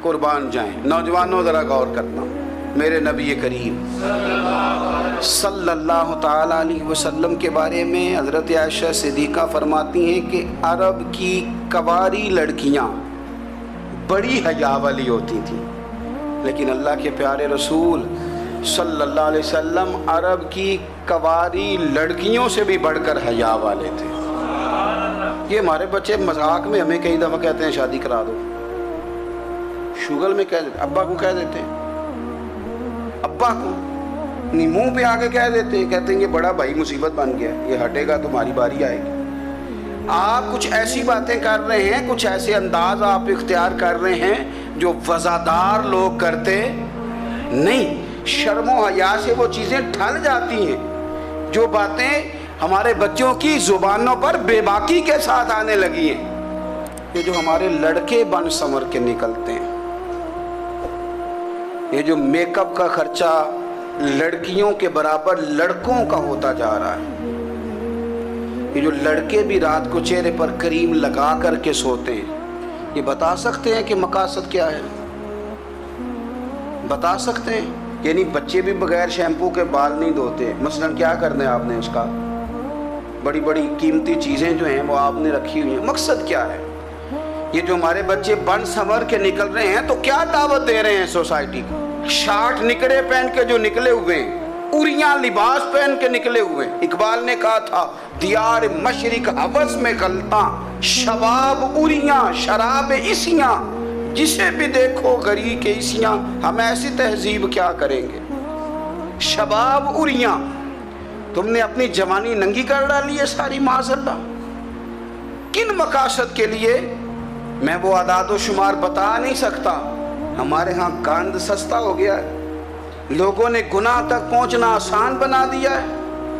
قربان جائیں۔ نوجوانوں ذرا غور کرنا، میرے نبی کریم صلی اللہ تعالیٰ علیہ وسلم کے بارے میں حضرت عائشہ صدیقہ فرماتی ہیں کہ عرب کی کواری لڑکیاں بڑی حیا والی ہوتی تھیں، لیکن اللہ کے پیارے رسول صلی اللہ علیہ وسلم عرب کی کواری لڑکیوں سے بھی بڑھ کر حیا والے تھے۔ یہ ہمارے بچے مذاق میں ہمیں کئی دفعہ کہتے ہیں شادی کرا دو، شوگل میں کہہ دیتے، ابا کو کہہ دیتے ہیں، ابا کو نہیں منہ پہ آگے کہہ دیتے ہیں، کہتے ہیں یہ بڑا بھائی مصیبت بن گیا، یہ ہٹے گا تمہاری باری آئے گی۔ آپ کچھ ایسی باتیں کر رہے ہیں، کچھ ایسے انداز آپ اختیار کر رہے ہیں جو وزادار لوگ کرتے نہیں۔ شرم و حیا سے وہ چیزیں ٹھل جاتی ہیں جو باتیں ہمارے بچوں کی زبانوں پر بے باکی کے ساتھ آنے لگی ہیں۔ یہ جو ہمارے لڑکے بن سنور کے نکلتے ہیں، یہ جو میک اپ کا خرچہ لڑکیوں کے برابر لڑکوں کا ہوتا جا رہا ہے، یہ جو لڑکے بھی رات کو چہرے پر کریم لگا کر کے سوتے ہیں، یہ بتا سکتے ہیں کہ مقاصد کیا ہے؟ بتا سکتے ہیں؟ یعنی بچے بھی بغیر شیمپو کے بال نہیں دھوتے، مثلا کیا کرنا ہے آپ نے اس کا؟ بڑی بڑی قیمتی چیزیں جو ہیں وہ آپ نے رکھی ہوئی ہیں، مقصد کیا ہے؟ یہ جو ہمارے بچے بن سنور کے نکل رہے ہیں تو کیا دعوت دے رہے ہیں سوسائٹی کو؟ شارٹ نکڑے پہن کے جو نکلے ہوئے ہیں، اوریاں لباس پہن کے نکلے ہوئے ہیں۔ اقبال نے کہا تھا دیار مشرق حوث میں غلطاں، شباب اوریاں شراب عیسیاں، جسے بھی دیکھو غری کے عیسیاں، ہم ایسی تہذیب کیا کریں گے؟ شباب اوریاں، تم نے اپنی جوانی ننگی کر ڈالی ہے ساری معاذ اللہ۔ کن مقاصد کے لیے؟ میں وہ اعداد و شمار بتا نہیں سکتا۔ ہمارے ہاں گند سستا ہو گیا ہے، لوگوں نے گناہ تک پہنچنا آسان بنا دیا ہے۔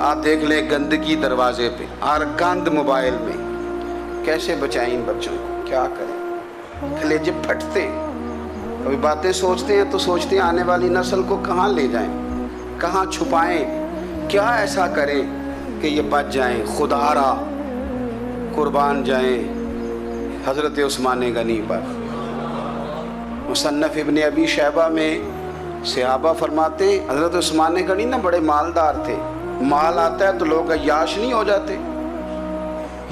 آپ دیکھ لیں گندگی دروازے پہ اور گند موبائل میں، کیسے بچائیں ان بچوں کو؟ کیا کریں؟ کلیجے پھٹتے، کبھی باتیں سوچتے ہیں تو سوچتے ہیں آنے والی نسل کو کہاں لے جائیں، کہاں چھپائیں، کیا ایسا کریں کہ یہ بچ جائیں۔ خدا را قربان جائیں حضرت عثمان غنی پر۔ مصنف ابن ابی شیبہ میں صحابہ فرماتے ہیں حضرت عثمان غنی نا بڑے مالدار تھے۔ مال آتا ہے تو لوگ عیاش نہیں ہو جاتے،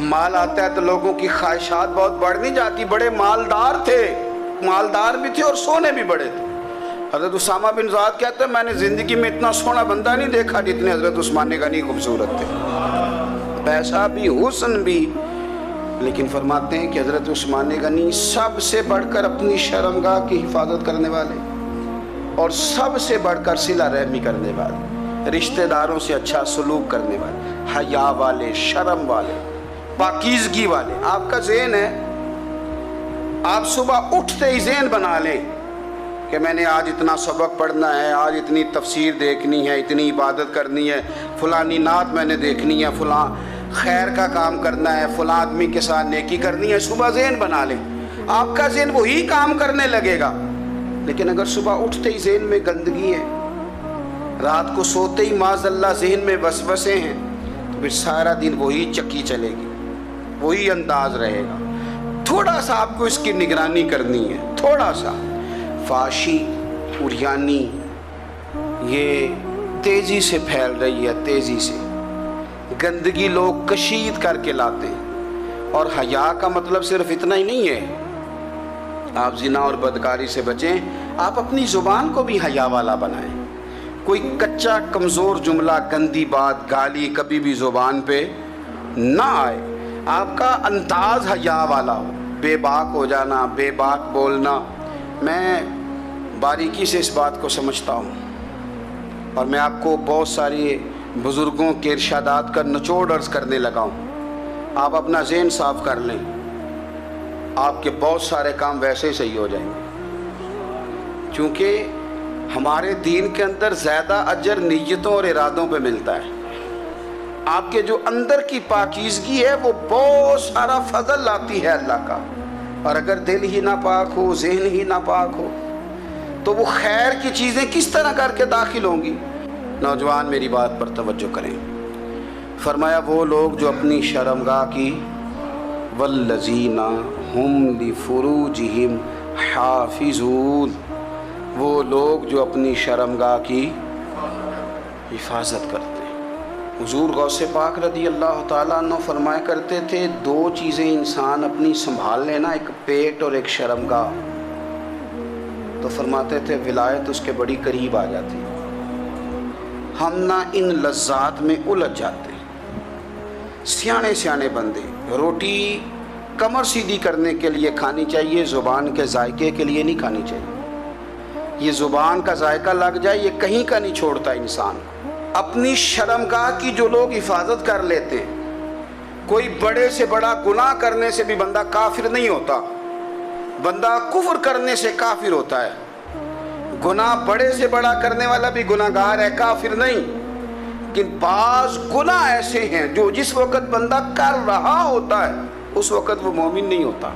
مال آتا ہے تو لوگوں کی خواہشات بہت بڑھ نہیں جاتی۔ بڑے مالدار تھے، مالدار بھی تھے اور سونے بھی بڑے تھے۔ حضرت اسامہ بن زید کہتے ہیں میں نے زندگی میں اتنا سونا بندہ نہیں دیکھا جتنے حضرت عثمان غنی خوبصورت تھے، پیسہ بھی حسن بھی، لیکن فرماتے ہیں کہ حضرت عثمان غنی سب سے بڑھ کر اپنی شرمگاہ کی حفاظت کرنے والے اور سب سے بڑھ کر صلہ رحمی کرنے والے، رشتہ داروں سے اچھا سلوک کرنے والے، حیا والے، شرم والے، پاکیزگی والے۔ آپ کا ذہن ہے، آپ صبح اٹھتے ہی ذہن بنا لیں کہ میں نے آج اتنا سبق پڑھنا ہے، آج اتنی تفسیر دیکھنی ہے، اتنی عبادت کرنی ہے، فلانی نعت میں نے دیکھنی ہے، فلاں خیر کا کام کرنا ہے، فلاں آدمی کے ساتھ نیکی کرنی ہے۔ صبح ذہن بنا لیں، آپ کا ذہن وہی کام کرنے لگے گا۔ لیکن اگر صبح اٹھتے ہی ذہن میں گندگی ہے، رات کو سوتے ہی معاذ اللہ ذہن میں وسوسے ہیں، تو پھر سارا دن وہی چکی چلے گی، وہی انداز رہے گا۔ تھوڑا سا آپ کو اس کی نگرانی کرنی ہے، تھوڑا سا۔ فحاشی، عریانی یہ تیزی سے پھیل رہی ہے، تیزی سے گندگی لوگ کشید کر کے لاتے ہیں۔ اور حیا کا مطلب صرف اتنا ہی نہیں ہے آپ زنا اور بدکاری سے بچیں، آپ اپنی زبان کو بھی حیا والا بنائیں۔ کوئی کچا کمزور جملہ، گندی بات، گالی کبھی بھی زبان پہ نہ آئے، آپ کا انداز حیا والا ہو۔ بے باک ہو جانا، بے باک بولنا، میں باریکی سے اس بات کو سمجھتا ہوں اور میں آپ کو بہت ساری بزرگوں کے ارشادات کا نچوڑ عرض کرنے لگا ہوں۔ آپ اپنا ذہن صاف کر لیں، آپ کے بہت سارے کام ویسے ہی صحیح ہو جائیں گے، چونکہ ہمارے دین کے اندر زیادہ اجر نیتوں اور ارادوں پہ ملتا ہے۔ آپ کے جو اندر کی پاکیزگی ہے وہ بہت سارا فضل لاتی ہے اللہ کا، اور اگر دل ہی ناپاک ہو، ذہن ہی ناپاک ہو، تو وہ خیر کی چیزیں کس طرح کر کے داخل ہوں گی؟ نوجوان میری بات پر توجہ کریں۔ فرمایا وہ لوگ جو اپنی شرمگاہ کی والذین ہم لفروجہم حافظون، وہ لوگ جو اپنی شرمگاہ کی حفاظت کرتے ہیں۔ حضور غوث پاک رضی اللہ تعالیٰ عنہ فرمایا کرتے تھے، دو چیزیں انسان اپنی سنبھال لینا، ایک پیٹ اور ایک شرمگاہ، تو فرماتے تھے ولایت اس کے بڑی قریب آ جاتی۔ ہم نہ ان لذات میں الجھ جاتے۔ سیانے سیانے بندے، روٹی کمر سیدھی کرنے کے لیے کھانی چاہیے، زبان کے ذائقے کے لیے نہیں کھانی چاہیے۔ یہ زبان کا ذائقہ لگ جائے یہ کہیں کا نہیں چھوڑتا انسان۔ اپنی شرمگاہ کی جو لوگ حفاظت کر لیتے ہیں، کوئی بڑے سے بڑا گناہ کرنے سے بھی بندہ کافر نہیں ہوتا، بندہ کفر کرنے سے کافر ہوتا ہے۔ گناہ بڑے سے بڑا کرنے والا بھی گناہگار ہے، کافر نہیں۔ لیکن بعض گناہ ایسے ہیں جو جس وقت بندہ کر رہا ہوتا ہے اس وقت وہ مومن نہیں ہوتا۔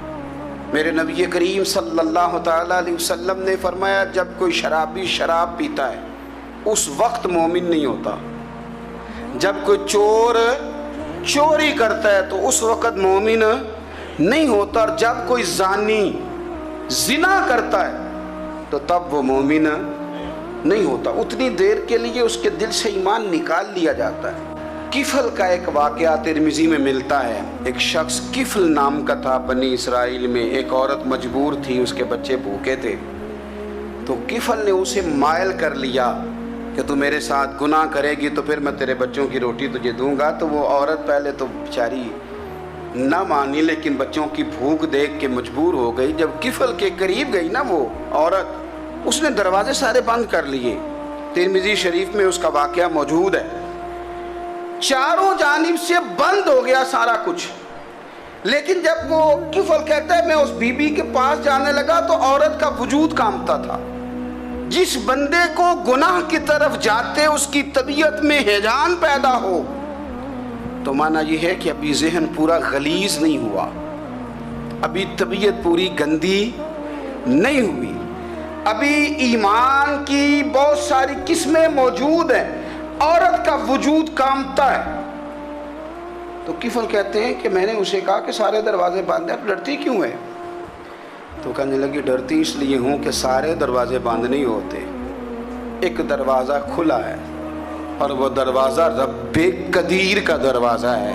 میرے نبی کریم صلی اللہ تعالیٰ علیہ وسلم نے فرمایا، جب کوئی شرابی شراب پیتا ہے اس وقت مومن نہیں ہوتا، جب کوئی چور چوری کرتا ہے تو اس وقت مومن نہیں ہوتا، اور جب کوئی زانی زنا کرتا ہے تو تب وہ مومن نہیں ہوتا۔ اتنی دیر کے لیے اس کے دل سے ایمان نکال لیا جاتا ہے۔ کفل کا ایک واقعہ ترمذی میں ملتا ہے۔ ایک شخص کفل نام کا تھا بنی اسرائیل میں، ایک عورت مجبور تھی، اس کے بچے بھوکے تھے، تو کفل نے اسے مائل کر لیا کہ تو میرے ساتھ گناہ کرے گی تو پھر میں تیرے بچوں کی روٹی تجھے دوں گا۔ تو وہ عورت پہلے تو بیچاری نہ مانی، لیکن بچوں کی بھوک دیکھ کے مجبور ہو گئی۔ جب کفل کے قریب گئی نا وہ عورت، اس نے دروازے سارے بند کر لیے۔ ترمذی شریف میں اس کا واقعہ موجود ہے۔ چاروں جانب سے بند ہو گیا سارا کچھ، لیکن جب وہ کفل کہتا ہے میں اس بی بی کے پاس جانے لگا تو عورت کا وجود کانپتا تھا۔ جس بندے کو گناہ کی طرف جاتے اس کی طبیعت میں ہیجان پیدا ہو تو معنی یہ ہے کہ ابھی ذہن پورا غلیظ نہیں ہوا، ابھی طبیعت پوری گندی نہیں ہوئی، ابھی ایمان کی بہت ساری قسمیں موجود ہیں، عورت کا وجود کانپتا ہے۔ تو کفل کہتے ہیں کہ میں نے اسے کہا کہ سارے دروازے بند ہیں، ڈرتی کیوں ہے؟ تو کہنے لگی ڈرتی اس لیے ہوں کہ سارے دروازے بند نہیں ہوتے، ایک دروازہ کھلا ہے اور وہ دروازہ رب قدیر کا دروازہ ہے،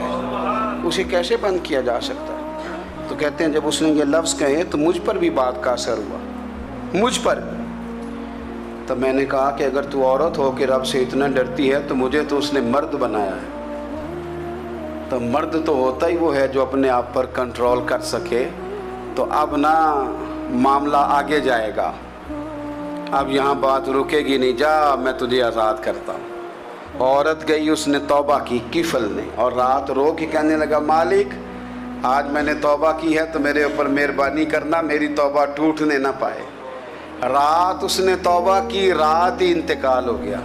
اسے کیسے بند کیا جا سکتا ہے؟ تو کہتے ہیں جب اس نے یہ لفظ کہے تو مجھ پر بھی بات کا اثر ہوا، مجھ پر بھی۔ تو میں نے کہا کہ اگر تو عورت ہو کے رب سے اتنا ڈرتی ہے تو مجھے تو اس نے مرد بنایا ہے، تو مرد تو ہوتا ہی وہ ہے جو اپنے آپ پر کنٹرول کر سکے۔ تو اب نہ معاملہ آگے جائے گا، اب یہاں بات رکے گی نہیں، جا میں تجھے آزاد کرتا ہوں۔ عورت گئی، اس نے توبہ کی کفل نے، اور رات رو کے کہنے لگا مالک آج میں نے توبہ کی ہے تو میرے اوپر مہربانی کرنا، میری توبہ ٹوٹنے نہ پائے۔ رات اس نے توبہ کی، رات ہی انتقال ہو گیا۔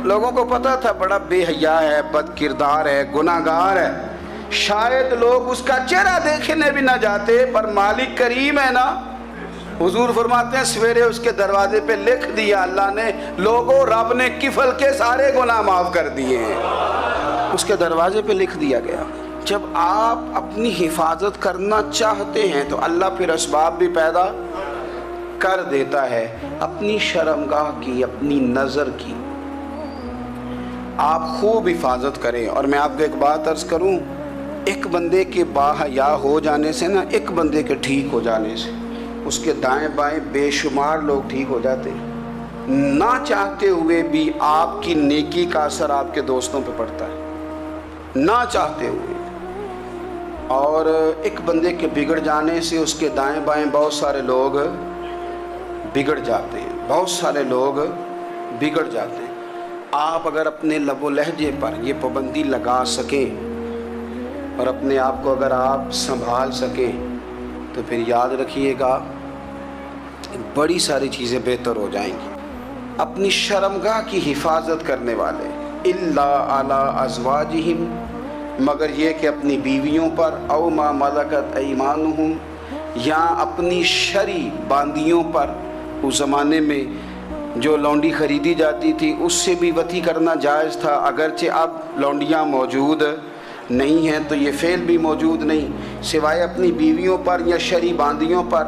لوگوں کو پتا تھا بڑا بے حیا ہے، بد کردار ہے، گناہ گار ہے، شاید لوگ اس کا چہرہ دیکھنے بھی نہ جاتے، پر مالک کریم ہے نا۔ حضور فرماتے ہیں سویرے اس کے دروازے پہ لکھ دیا اللہ نے، لوگوں رب نے کفل کے سارے گناہ معاف کر دیے ہیں، اس کے دروازے پہ لکھ دیا گیا۔ جب آپ اپنی حفاظت کرنا چاہتے ہیں تو اللہ پھر اسباب بھی پیدا کر دیتا ہے۔ اپنی شرمگاہ کی، اپنی نظر کی آپ خوب حفاظت کریں۔ اور میں آپ کو ایک بات عرض کروں، ایک بندے کے باحیا ہو جانے سے نا، ایک بندے کے ٹھیک ہو جانے سے اس کے دائیں بائیں بے شمار لوگ ٹھیک ہو جاتے ہیں۔ نہ چاہتے ہوئے بھی آپ کی نیکی کا اثر آپ کے دوستوں پہ پڑتا ہے، نہ چاہتے ہوئے۔ اور ایک بندے کے بگڑ جانے سے اس کے دائیں بائیں بہت سارے لوگ بگڑ جاتے ہیں، بہت سارے لوگ بگڑ جاتے ہیں۔ آپ اگر اپنے لب و لہجے پر یہ پابندی لگا سکیں اور اپنے آپ کو اگر آپ سنبھال سکیں تو پھر یاد رکھیے گا بڑی ساری چیزیں بہتر ہو جائیں گی۔ اپنی شرمگاہ کی حفاظت کرنے والے الا علی ازواجہم، مگر یہ کہ اپنی بیویوں پر، او ما ملکت ایمانہم، یا اپنی شرعی باندیوں پر۔ اس زمانے میں جو لونڈی خریدی جاتی تھی اس سے بھی وطی کرنا جائز تھا، اگرچہ اب لونڈیاں موجود نہیں ہیں تو یہ فعل بھی موجود نہیں، سوائے اپنی بیویوں پر یا شرعی باندیوں پر۔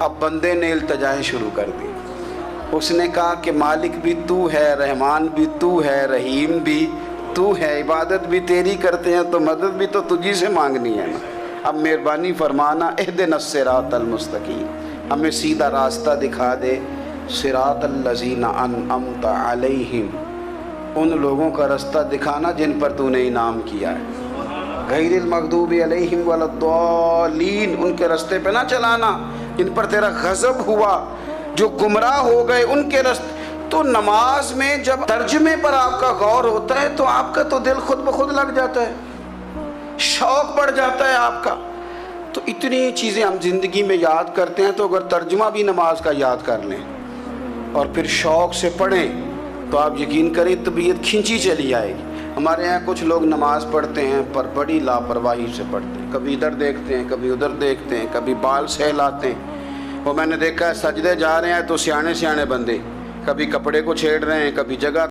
اب بندے نے التجائیں شروع کر دی. اس نے کہا کہ مالک بھی تو ہے, رحمان بھی تو ہے, رحیم بھی تو ہے, عبادت بھی تیری کرتے ہیں تو مدد بھی تو تجھی سے مانگنی ہے نا. اب مہربانی فرمانا اہدنا الصراط المستقیم, ہمیں سیدھا راستہ دکھا دے. صراط الذین انعمت علیہم, ان لوگوں کا راستہ دکھانا جن پر تو نے انعام کیا ہے. غیر المغضوب علیہم ولا الضالین, ان کے راستے پہ نہ چلانا جن پر تیرا غضب ہوا, جو گمراہ ہو گئے ان کے راستے. تو نماز میں جب ترجمے پر آپ کا غور ہوتا ہے تو آپ کا تو دل خود بخود لگ جاتا ہے, شوق بڑھ جاتا ہے آپ کا. تو اتنی چیزیں ہم زندگی میں یاد کرتے ہیں, تو اگر ترجمہ بھی نماز کا یاد کر لیں اور پھر شوق سے پڑھیں تو آپ یقین کریں طبیعت کھینچی چلی آئے گی. ہمارے یہاں کچھ لوگ نماز پڑھتے ہیں پر بڑی لاپرواہی سے پڑھتے ہیں, کبھی ادھر دیکھتے ہیں کبھی ادھر دیکھتے ہیں, کبھی بال سہلاتے ہیں. وہ میں نے دیکھا ہے سجدے جا رہے ہیں تو سیانے سیانے بندے کبھی کپڑے کو چھیڑ رہے ہیں, کبھی جگہ